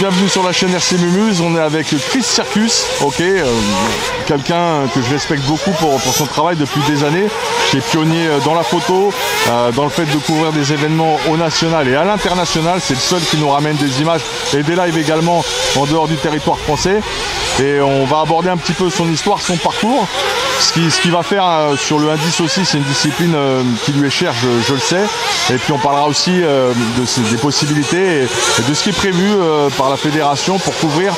bienvenue sur la chaîne RC Mumuse. On est avec Chris Circus, ok, quelqu'un que je respecte beaucoup pour son travail depuis des années, qui est pionnier dans la photo, dans le fait de couvrir des événements au national et à l'international. C'est le seul qui nous ramène des images et des lives également en dehors du territoire français. Et on va aborder un petit peu son histoire, son parcours. Ce qu'il va faire sur le indice aussi, c'est une discipline qui lui est chère, je le sais. Et puis on parlera aussi des possibilités et de ce qui est prévu par la fédération pour couvrir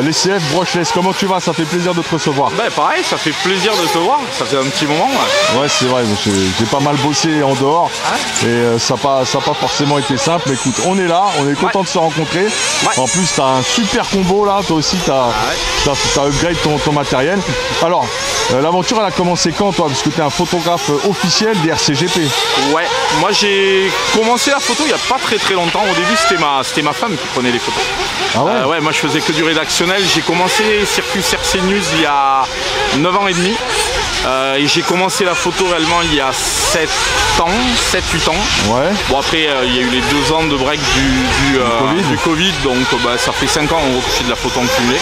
les CF brushless. Comment tu vas? Ça fait plaisir de te recevoir. Ben pareil, ça fait plaisir de te voir, ça fait un petit moment. Ouais, c'est vrai, j'ai pas mal bossé en dehors et ça n'a pas forcément été simple. Mais écoute, on est là, on est content de se rencontrer. En plus, tu as un super combo là, toi aussi tu as upgrade ton matériel. Alors, l'aventure elle a commencé quand toi? Parce que tu es un photographe officiel des RCGP. Ouais, moi j'ai commencé la photo il n'y a pas très longtemps. Au début c'était ma femme qui prenait les photos. Ah ouais? Ouais, moi je faisais que du rédactionnel. J'ai commencé Circus RC News il y a 9 ans et demi. Et j'ai commencé la photo réellement il y a 7 ans, 7-8 ans. Ouais. Bon après il y a eu les 2 ans de break du Covid, donc ça fait 5 ans que je fais de la photo en cumulé.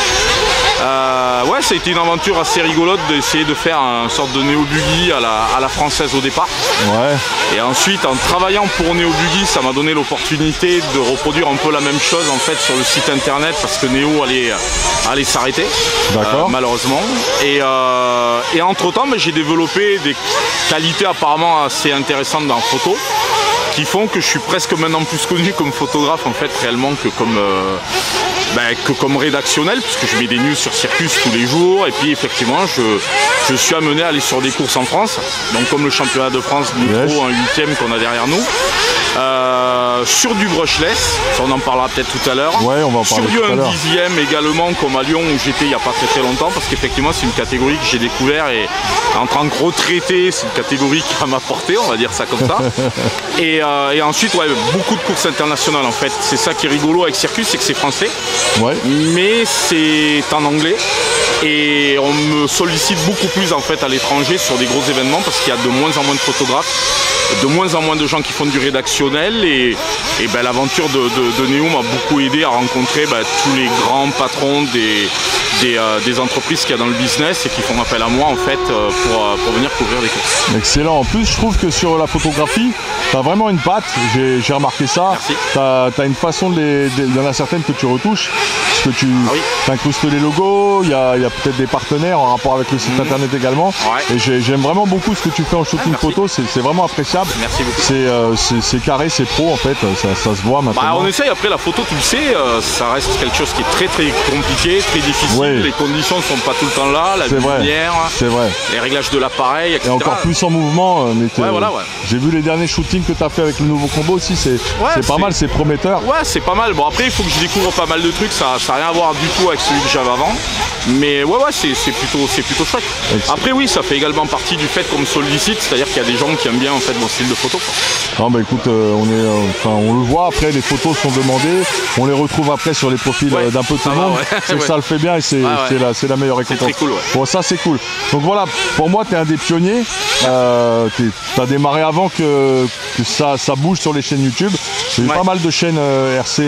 Ouais, ça a été une aventure assez rigolote d'essayer de faire une sorte de néo-buggy à la française au départ. Ouais. Et ensuite, en travaillant pour néo-buggy, ça m'a donné l'opportunité de reproduire un peu la même chose en fait sur le site internet parce que Néo allait s'arrêter, malheureusement. Et entre-temps, j'ai développé des qualités apparemment assez intéressantes dans la photo qui font que je suis presque maintenant plus connu comme photographe en fait réellement que comme rédactionnel, puisque je mets des news sur Circus tous les jours, et puis effectivement je suis amené à aller sur des courses en France, donc comme le championnat de France micro, un 8e qu'on a derrière nous, sur du brushless, on en parlera peut-être tout à l'heure, sur du 1/10e également comme à Lyon où j'étais il n'y a pas très longtemps, parce qu'effectivement c'est une catégorie que j'ai découvert et en tant que retraité c'est une catégorie qui va m'apporter, on va dire ça comme ça. Et ensuite beaucoup de courses internationales en fait, c'est ça qui est rigolo avec Circus, c'est que c'est français. Ouais. Mais c'est en anglais et on me sollicite beaucoup plus en fait à l'étranger sur des gros événements parce qu'il y a de moins en moins de photographes, de moins en moins de gens qui font du rédactionnel et l'aventure de Néo m'a beaucoup aidé à rencontrer tous les grands patrons des entreprises qu'il y a dans le business et qui font appel à moi en fait pour venir couvrir des courses. Excellent, en plus je trouve que sur la photographie tu as vraiment une patte, j'ai remarqué ça. Tu as une façon il y en a certaines que tu retouches, parce que tu incrustes les logos, il y a peut-être des partenaires en rapport avec le site internet également. Et j'aime vraiment beaucoup ce que tu fais en shooting photo, c'est vraiment appréciable. Merci beaucoup. C'est carré, c'est pro en fait, ça se voit maintenant. On essaye, après la photo tu le sais, ça reste quelque chose qui est très compliqué, très difficile, les conditions ne sont pas tout le temps là, la lumière, les réglages de l'appareil, etc. Et encore plus en mouvement, j'ai vu les derniers shootings que tu as fait avec le nouveau combo aussi, c'est pas mal, c'est prometteur. Ouais, c'est pas mal, bon après il faut que je découvre pas mal de trucs, ça n'a rien à voir du tout avec celui que j'avais avant. Mais c'est plutôt chouette. Après oui, ça fait également partie du fait qu'on me sollicite, c'est-à-dire qu'il y a des gens qui aiment bien en fait mon style de photo. Non écoute, on le voit après, les photos sont demandées, on les retrouve après sur les profils d'un peu tout le monde. Ça le fait bien et c'est la meilleure récompense. C'est très cool. Bon, ça c'est cool. Donc voilà, pour moi tu es un des pionniers. Tu as démarré avant que ça bouge sur les chaînes YouTube. Il y a eu pas mal de chaînes RC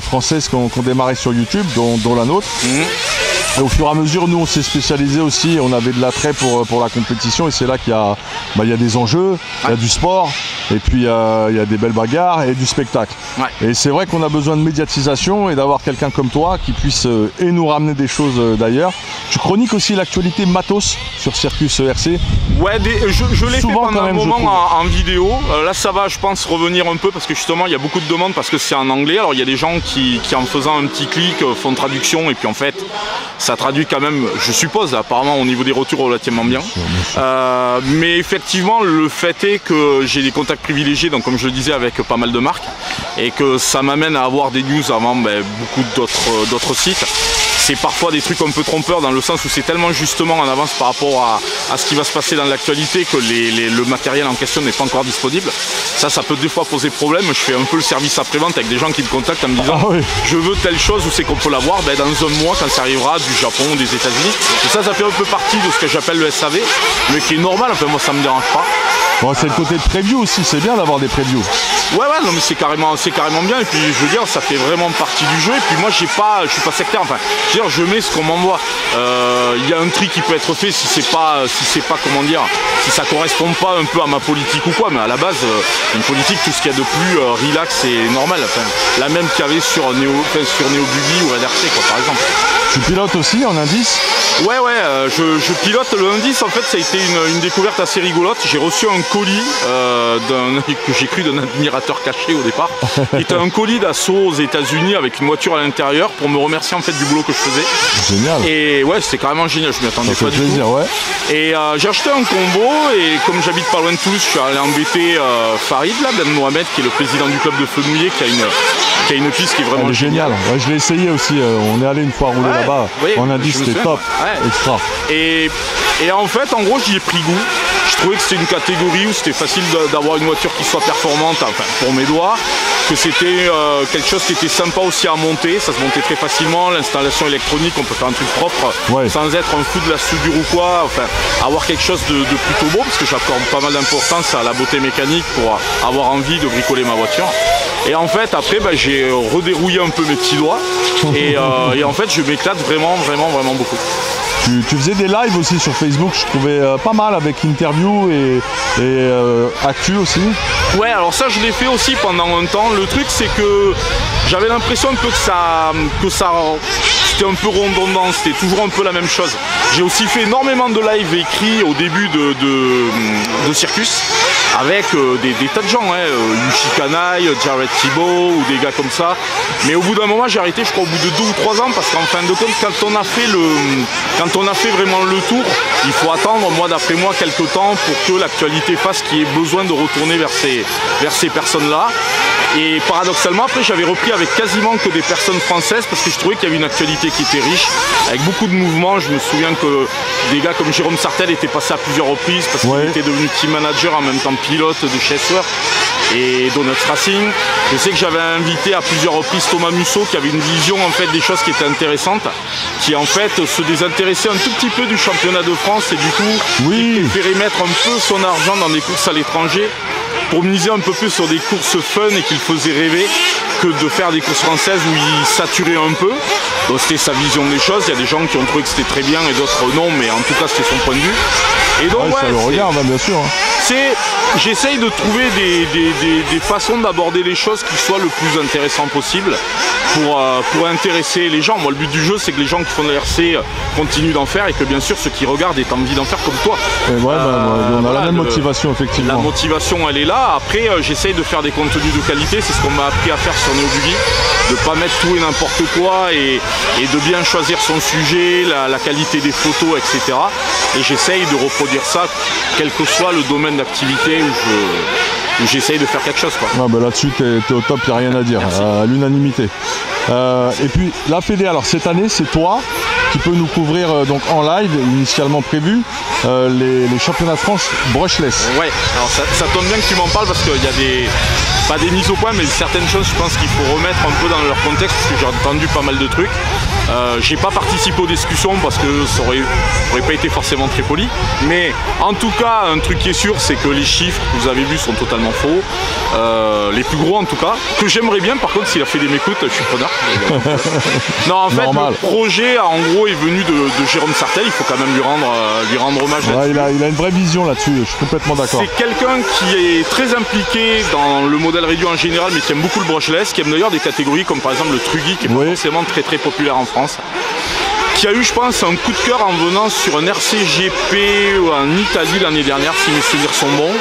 françaises qui ont démarré sur YouTube, dont la nôtre. Et au fur et à mesure, nous on s'est spécialisé aussi, on avait de l'attrait pour la compétition et c'est là qu'il y a des enjeux, il y a du sport et puis il y a des belles bagarres et du spectacle. Et c'est vrai qu'on a besoin de médiatisation et d'avoir quelqu'un comme toi qui puisse nous ramener des choses d'ailleurs. Tu chroniques aussi l'actualité matos sur Circus RC. Ouais, je l'ai fait pendant un moment en vidéo. Là ça va, je pense, revenir un peu parce que justement il y a beaucoup de demandes parce que c'est en anglais. Alors il y a des gens qui en faisant un petit clic font traduction et puis en fait ça traduit quand même, je suppose, apparemment au niveau des retours relativement bien. Mais effectivement le fait est que j'ai des contacts privilégiés, donc comme je le disais avec pas mal de marques et que ça m'amène à avoir des news avant beaucoup d'autres sites. C'est parfois des trucs un peu trompeurs dans le sens où c'est tellement justement en avance par rapport à ce qui va se passer dans l'actualité que le matériel en question n'est pas encore disponible. Ça peut des fois poser problème. Je fais un peu le service après-vente avec des gens qui me contactent en me disant je veux telle chose, où c'est qu'on peut l'avoir dans un mois quand ça arrivera du Japon ou des États-Unis. Et ça fait un peu partie de ce que j'appelle le SAV, mais qui est normal, enfin moi ça me dérange pas. Bon, c'est le côté de preview aussi, c'est bien d'avoir des previews. Ouais, non, mais c'est carrément bien. Et puis, je veux dire, ça fait vraiment partie du jeu. Et puis, moi, je suis pas sectaire. Enfin, je veux dire, je mets ce qu'on m'envoie. Il y a un tri qui peut être fait si c'est pas, comment dire, si ça correspond pas un peu à ma politique ou quoi. Mais à la base, une politique, tout ce qu'il y a de plus relax et normal. Enfin, la même qu'il y avait sur Neo Buggy ou Red RC, quoi, par exemple. Tu pilotes aussi en indice? Ouais, je pilote le indice. En fait, ça a été une découverte assez rigolote. J'ai reçu un colis que j'ai cru d'un admirateur caché au départ. Qui était un colis d'assaut aux États-Unis avec une voiture à l'intérieur pour me remercier en fait du boulot que je faisais. Génial. Et ouais, c'était carrément génial. Je m'y attendais pas du tout. Ouais. Et j'ai acheté un combo et comme j'habite pas loin de Toulouse, je suis allé embêter Farid là, Ben Mohamed, qui est le président du club de Fenouillet, qui a une piste qui est vraiment géniale. Ouais, je l'ai essayé aussi. On est allé une fois rouler là-bas. Oui, on a dit c'était top. Ouais. Extra. Et en fait, en gros, j'y ai pris goût. Je trouvais que c'était une catégorie où c'était facile d'avoir une voiture qui soit performante, enfin pour mes doigts, que c'était quelque chose qui était sympa aussi à monter, ça se montait très facilement, l'installation électronique, on peut faire un truc propre sans être un fou de la soudure ou quoi, enfin avoir quelque chose de plutôt beau, parce que j'accorde pas mal d'importance à la beauté mécanique pour avoir envie de bricoler ma voiture. Et en fait après j'ai redérouillé un peu mes petits doigts et en fait je m'éclate vraiment beaucoup. Tu faisais des lives aussi sur Facebook, je trouvais pas mal avec interview et actu aussi. Ouais, alors ça je l'ai fait aussi pendant un temps. Le truc c'est que j'avais l'impression un peu que ça c'était un peu redondant, c'était toujours un peu la même chose. J'ai aussi fait énormément de lives écrits au début de Circus avec des tas de gens, Yushi Kanai, Jared Thibault ou des gars comme ça. Mais au bout d'un moment j'ai arrêté, je crois au bout de 2 ou 3 ans, parce qu'en fin de compte quand on a fait vraiment le tour, il faut attendre, mois d'après mois, quelques temps pour que l'actualité fasse qu'il y ait besoin de retourner vers ces personnes-là. Et paradoxalement, après, j'avais repris avec quasiment que des personnes françaises parce que je trouvais qu'il y avait une actualité qui était riche, avec beaucoup de mouvements. Je me souviens que des gars comme Jérôme Sartel étaient passés à plusieurs reprises parce qu'il était devenu team manager en même temps pilote de Chessworth et Donuts Racing. Je sais que j'avais invité à plusieurs reprises Thomas Musso qui avait une vision en fait des choses qui étaient intéressantes, qui en fait se désintéressait un tout petit peu du championnat de France et du coup il préférait mettre un peu son argent dans des courses à l'étranger pour miser un peu plus sur des courses fun et qu'il faisait rêver que de faire des courses françaises où il saturait un peu. Donc c'était sa vision des choses. Il y a des gens qui ont trouvé que c'était très bien et d'autres non, mais en tout cas c'était son point de vue. Et donc ça le regarde, bien sûr. J'essaye de trouver des façons d'aborder les choses qui soient le plus intéressant possible pour intéresser les gens. Moi le but du jeu c'est que les gens qui font de la RC continuent d'en faire et que bien sûr ceux qui regardent aient envie d'en faire comme toi. On a la même motivation effectivement. La motivation elle est là. Après j'essaye de faire des contenus de qualité, c'est ce qu'on m'a appris à faire sur Neo Buggy, de pas mettre tout et n'importe quoi et de bien choisir son sujet, la qualité des photos, etc. Et j'essaye de reproduire ça quel que soit le domaine d'activité où j'essaye de faire quelque chose. Là-dessus, t'es au top, il n'y a rien à dire, à l'unanimité. Et puis la Fédé, alors cette année, c'est toi qui peux nous couvrir donc en live, initialement prévu, les championnats de France brushless. Ouais, alors ça tombe bien que tu m'en parles parce qu'il y a pas des mises au point, mais certaines choses, je pense qu'il faut remettre un peu dans leur contexte parce que j'ai entendu pas mal de trucs. J'ai pas participé aux discussions parce que ça aurait pas été forcément très poli, mais en tout cas un truc qui est sûr c'est que les chiffres que vous avez vus sont totalement faux, les plus gros en tout cas, que j'aimerais bien. Par contre s'il a fait des m'écoutes je suis preneur. Non en fait le projet en gros est venu de Jérôme Sartel, il faut quand même lui rendre hommage là-dessus. Il a une vraie vision là-dessus, je suis complètement d'accord. C'est quelqu'un qui est très impliqué dans le modèle réduit en général mais qui aime beaucoup le brushless, qui aime d'ailleurs des catégories comme par exemple le Truggy qui est pas forcément très très populaire en France, qui a eu je pense un coup de cœur en venant sur un RCGP en Italie l'année dernière si mes souvenirs sont bons,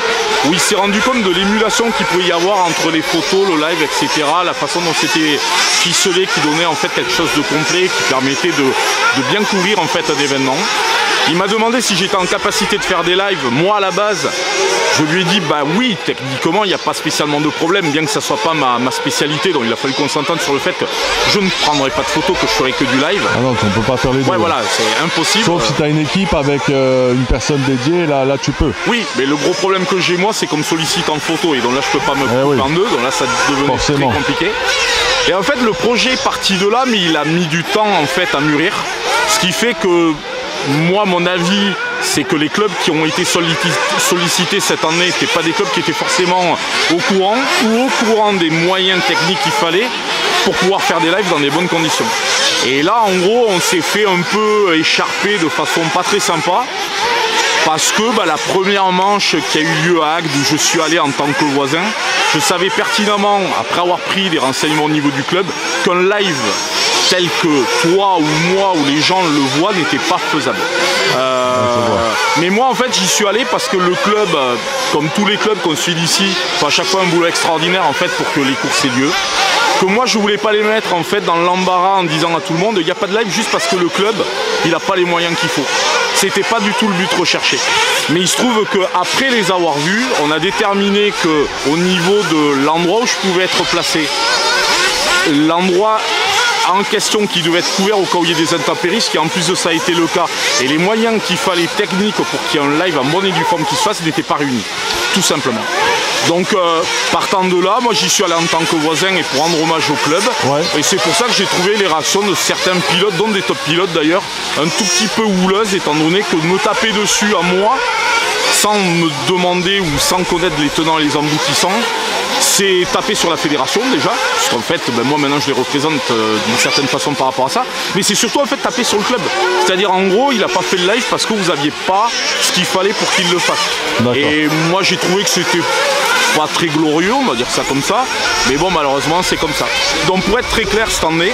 où il s'est rendu compte de l'émulation qu'il pouvait y avoir entre les photos, le live, etc. La façon dont c'était ficelé qui donnait en fait quelque chose de complet, qui permettait de bien couvrir en fait un événement. Il m'a demandé si j'étais en capacité de faire des lives. Moi à la base je lui ai dit bah oui, techniquement il n'y a pas spécialement de problème, bien que ça soit pas ma spécialité, donc il a fallu qu'on s'entende sur le fait que je ne prendrai pas de photos, que je ferai que du live. Ah non, on peut pas faire les deux. Ouais voilà, c'est impossible. Sauf si tu as une équipe avec une personne dédiée, là tu peux. Oui, mais le gros problème que j'ai moi c'est qu'on me sollicite en photo et donc là je peux pas me couper en deux, donc là ça devenait très compliqué. Et en fait le projet est parti de là, mais il a mis du temps en fait à mûrir, ce qui fait que moi mon avis c'est que les clubs qui ont été sollicités cette année n'étaient pas des clubs qui étaient forcément au courant des moyens techniques qu'il fallait pour pouvoir faire des lives dans des bonnes conditions. Et là, en gros, on s'est fait un peu écharper de façon pas très sympa. Parce que la première manche qui a eu lieu à Agde, où je suis allé en tant que voisin, je savais pertinemment, après avoir pris des renseignements au niveau du club, qu'un live tel que toi ou moi ou les gens le voient n'était pas faisable. Mais moi en fait j'y suis allé parce que le club, comme tous les clubs qu'on suit d'ici, fait à chaque fois un boulot extraordinaire en fait pour que les courses aient lieu. Que moi je voulais pas les mettre en fait dans l'embarras en disant à tout le monde il n'y a pas de live juste parce que le club il n'a pas les moyens qu'il faut. C'était pas du tout le but recherché. Mais il se trouve qu'après les avoir vus, on a déterminé qu'au niveau de l'endroit où je pouvais être placé, l'endroit en question qui devait être couvert au cas où il y ait des intempéries, ce qui en plus de ça a été le cas, et les moyens qu'il fallait techniques pour qu'il y ait un live en bonne et due forme qui se fasse n'étaient pas réunis, tout simplement. Donc partant de là, moi j'y suis allé en tant que voisin et pour rendre hommage au club. Ouais. Et c'est pour ça que j'ai trouvé les réactions de certains pilotes, dont des top pilotes d'ailleurs, un tout petit peu houleuses, étant donné que me taper dessus à moi, sans me demander ou sans connaître les tenants et les aboutissants, c'est taper sur la fédération déjà, parce qu'en fait moi maintenant je les représente d'une certaine façon par rapport à ça, mais c'est surtout en fait taper sur le club. C'est-à-dire en gros il n'a pas fait le live parce que vous n'aviez pas ce qu'il fallait pour qu'il le fasse. Et moi j'ai trouvé que c'était pas très glorieux, on va dire ça comme ça, mais bon malheureusement c'est comme ça. Donc pour être très clair cette année,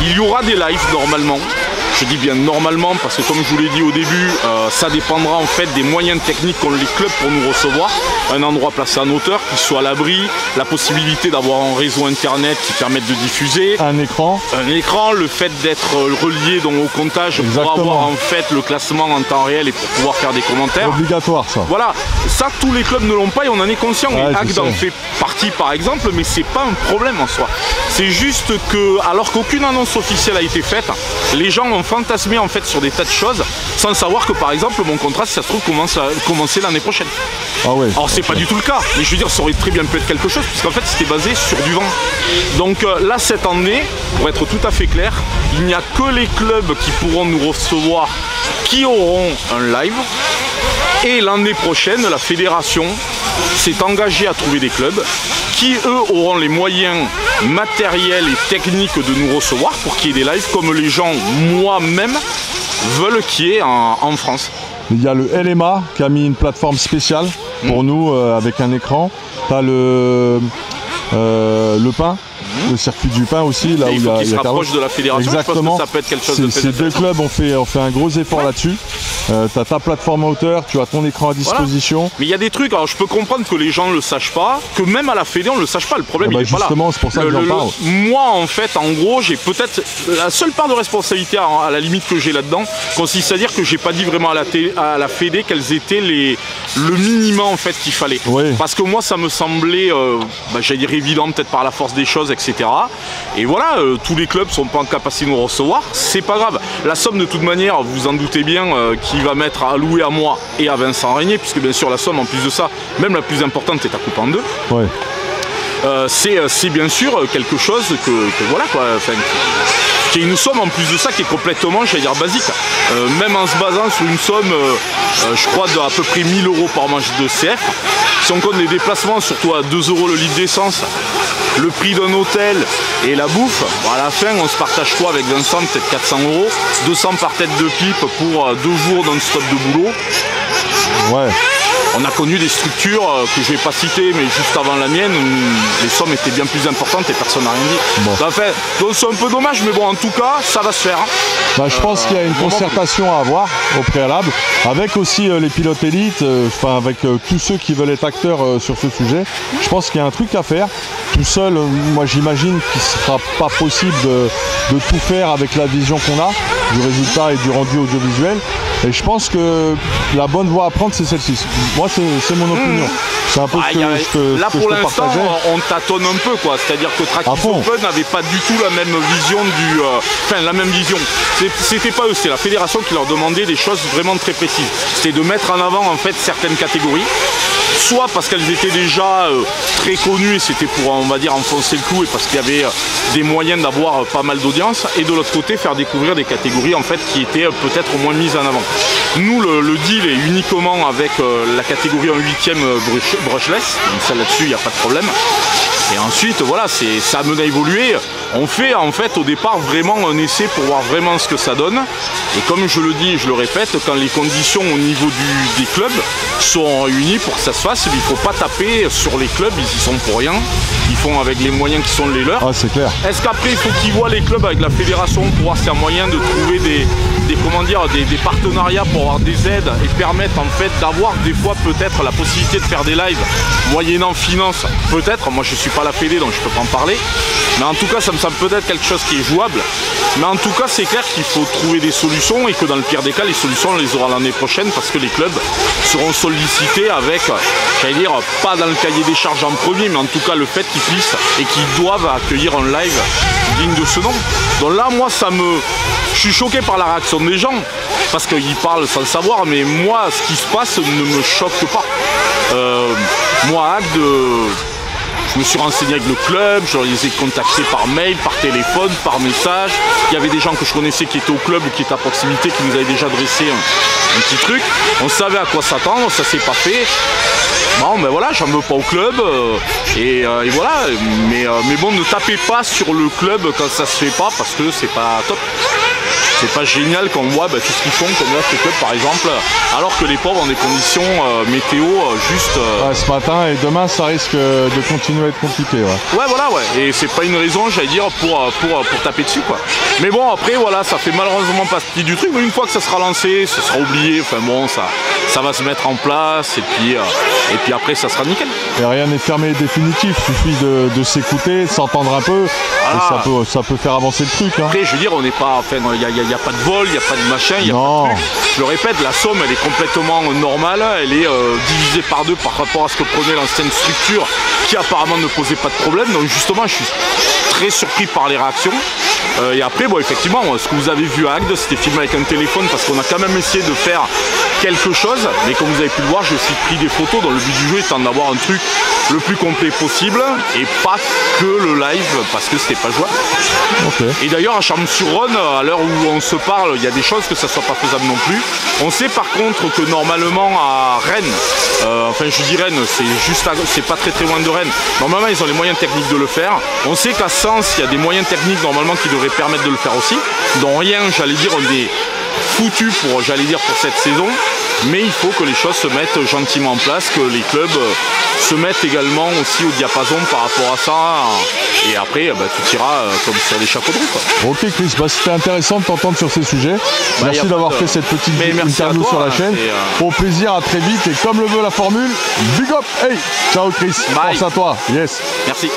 il y aura des lives normalement. Je dis bien normalement parce que comme je vous l'ai dit au début, ça dépendra en fait des moyens techniques qu'ont les clubs pour nous recevoir. Un endroit placé en hauteur, qui soit à l'abri, la possibilité d'avoir un réseau internet qui permette de diffuser. Un écran. Un écran, le fait d'être relié donc, au comptage. Exactement. Pour avoir en fait le classement en temps réel et pour pouvoir faire des commentaires. Obligatoire ça. Voilà, ça tous les clubs ne l'ont pas et on en est conscient. Ouais, Agde en fait partie par exemple, mais c'est pas un problème en soi. C'est juste que, alors qu'aucune annonce officielle a été faite, les gens ont fantasmé en fait sur des tas de choses sans savoir que par exemple mon contrat si ça se trouve commencer l'année prochaine. Ah ouais. Alors c'est pas du tout le cas, mais je veux dire ça aurait très bien pu être quelque chose puisqu'en fait c'était basé sur du vent. Donc là cette année, pour être tout à fait clair, il n'y a que les clubs qui pourront nous recevoir qui auront un live. Et l'année prochaine, la fédération s'est engagée à trouver des clubs qui, eux, auront les moyens matériels et techniques de nous recevoir pour qu'il y ait des lives comme les gens, moi-même, veulent qu'il y ait en France. Il y a le LMA qui a mis une plateforme spéciale pour nous avec un écran. Tu as le pain. Le circuit du pain aussi, là où il y a qui se rapproche de la fédération. Exactement. Je pense que ça peut être quelque chose de ces deux clubs ont fait un gros effort là-dessus. Tu as ta plateforme à hauteur, tu as ton écran à disposition. Voilà. Mais il y a des trucs, alors je peux comprendre que les gens ne le sachent pas, que même à la fédé on ne le sache pas, le problème il est pas là. Justement, c'est pour ça que j'en parle. Moi en fait, en gros, j'ai peut-être la seule part de responsabilité à la limite que j'ai là-dedans, consiste à dire que j'ai pas dit vraiment à la fédé quels étaient le minimum en fait qu'il fallait. Oui. Parce que moi ça me semblait, j'allais dire évident peut-être par la force des choses, etc. Et voilà, tous les clubs sont pas en capacité de nous recevoir, c'est pas grave. La somme de toute manière, vous en doutez bien, qui va mettre à louer à moi et à Vincent Régnier, puisque bien sûr la somme en plus de ça, même la plus importante est à couper en deux. Ouais. C'est bien sûr quelque chose que voilà quoi. Enfin, qui est une somme en plus de ça qui est complètement, j'allais dire, basique. Même en se basant sur une somme, je crois, d'à peu près 1000 € par manche de CF. Si on compte les déplacements, surtout à 2 € le litre d'essence, le prix d'un hôtel et la bouffe, à la fin, on se partage quoi avec Vincent? Peut-être 400 €, 200 par tête de pipe pour 2 jours non-stop de boulot. Ouais. On a connu des structures que je ne vais pas citer, mais juste avant la mienne, où les sommes étaient bien plus importantes et personne n'a rien dit. Bon. Donc c'est un peu dommage, mais bon, en tout cas, ça va se faire. Je pense qu'il y a une concertation à avoir au préalable, avec aussi les pilotes élites, avec tous ceux qui veulent être acteurs sur ce sujet. Je pense qu'il y a un truc à faire. Tout seul, moi j'imagine qu'il ne sera pas possible de tout faire avec la vision qu'on a, du résultat et du rendu audiovisuel. Et je pense que la bonne voie à prendre, c'est celle-ci. Moi, c'est mon opinion. C'est un peu là, pour l'instant, on tâtonne un peu, quoi. C'est-à-dire que Trackix Open n'avait pas du tout la même vision la même vision. C'était pas eux, c'était la fédération qui leur demandait des choses vraiment très précises. C'était de mettre en avant, en fait, certaines catégories. soit parce qu'elles étaient déjà très connues et c'était pour, on va dire, enfoncer le clou et parce qu'il y avait des moyens d'avoir pas mal d'audience, et de l'autre côté faire découvrir des catégories en fait qui étaient peut-être moins mises en avant. Nous le deal est uniquement avec la catégorie en 8e brushless, donc ça là-dessus il n'y a pas de problème. Et ensuite voilà, ça amène à évoluer. On fait en fait au départ vraiment un essai pour voir vraiment ce que ça donne. Et comme je le dis et je le répète, quand les conditions au niveau des clubs sont réunies pour que ça se fasse, il ne faut pas taper sur les clubs, ils y sont pour rien. Ils font avec les moyens qui sont les leurs. Ah, c'est clair. Est-ce qu'après il faut qu'ils voient les clubs avec la fédération pour voir s'il y a moyen de trouver des partenariats pour avoir des aides et permettre en fait d'avoir des fois peut-être la possibilité de faire des lives moyennant finance, peut-être, moi je suis pas la fédé donc je peux pas en parler, mais en tout cas ça me semble peut-être quelque chose qui est jouable, mais en tout cas c'est clair qu'il faut trouver des solutions et que dans le pire des cas les solutions on les aura l'année prochaine parce que les clubs seront sollicités avec, j'allais dire, pas dans le cahier des charges en premier, mais en tout cas le fait qu'ils puissent et qu'ils doivent accueillir un live digne de ce nom. Donc là moi je suis choqué par la réaction des gens parce qu'ils parlent sans le savoir, mais moi ce qui se passe ne me choque pas. Moi Agde, je me suis renseigné avec le club, je les ai contactés par mail, par téléphone, par message. Il y avait des gens que je connaissais qui étaient au club ou qui étaient à proximité, qui nous avaient déjà dressé un petit truc. On savait à quoi s'attendre, ça s'est pas fait. Bon ben voilà, j'en veux pas au club et voilà, mais bon, ne tapez pas sur le club quand ça se fait pas parce que c'est pas top. C'est pas génial quand on voit tout ce qu'ils font, comme là ce club par exemple, alors que les pauvres ont des conditions météo juste... Ouais, ce matin et demain ça risque de continuer à être compliqué. Ouais voilà, ouais, et c'est pas une raison j'allais dire pour taper dessus quoi. Mais bon après voilà, ça fait malheureusement pas partie du truc, mais une fois que ça sera lancé, ça sera oublié, enfin bon ça va se mettre en place et puis après ça sera nickel. Et rien n'est fermé et définitif, il suffit de s'écouter, de s'entendre un peu, voilà. Et ça peut faire avancer le truc. Hein. Après je veux dire, on n'est pas, enfin il n'y a pas de vol, il n'y a pas de machin, il n'y a pas de truc. Je le répète, la somme elle est complètement normale, elle est divisée par deux par rapport à ce que prenait l'ancienne structure qui apparemment ne posait pas de problème. Donc justement je suis très surpris par les réactions. Et après bon effectivement ce que vous avez vu à Agde c'était filmé avec un téléphone parce qu'on a quand même essayé de faire quelque chose, mais comme vous avez pu le voir j'ai aussi pris des photos dans le but du jeu étant d'avoir un truc le plus complet possible et pas que le live parce que c'était pas jouable. Okay. Et d'ailleurs à Charmes-sur-Rhône, à l'heure où on se parle, il y a des choses que ça soit pas faisable non plus. On sait par contre que normalement à Rennes, enfin je dis Rennes, c'est pas très loin de Rennes, normalement ils ont les moyens techniques de le faire. On sait qu'à Sens il y a des moyens techniques normalement qui devraient permettre de le faire aussi. Donc rien, j'allais dire, on est foutu pour cette saison. Mais il faut que les choses se mettent gentiment en place, que les clubs se mettent également aussi au diapason par rapport à ça. Et après, tout ira comme sur les chapeaux de roue. Ok Chris, c'était intéressant de t'entendre sur ces sujets. Merci d'avoir fait cette petite interview sur la chaîne. Au plaisir, à très vite. Et comme le veut la formule, big up. Hey, ciao Chris. Bye. Pense à toi. Yes. Merci.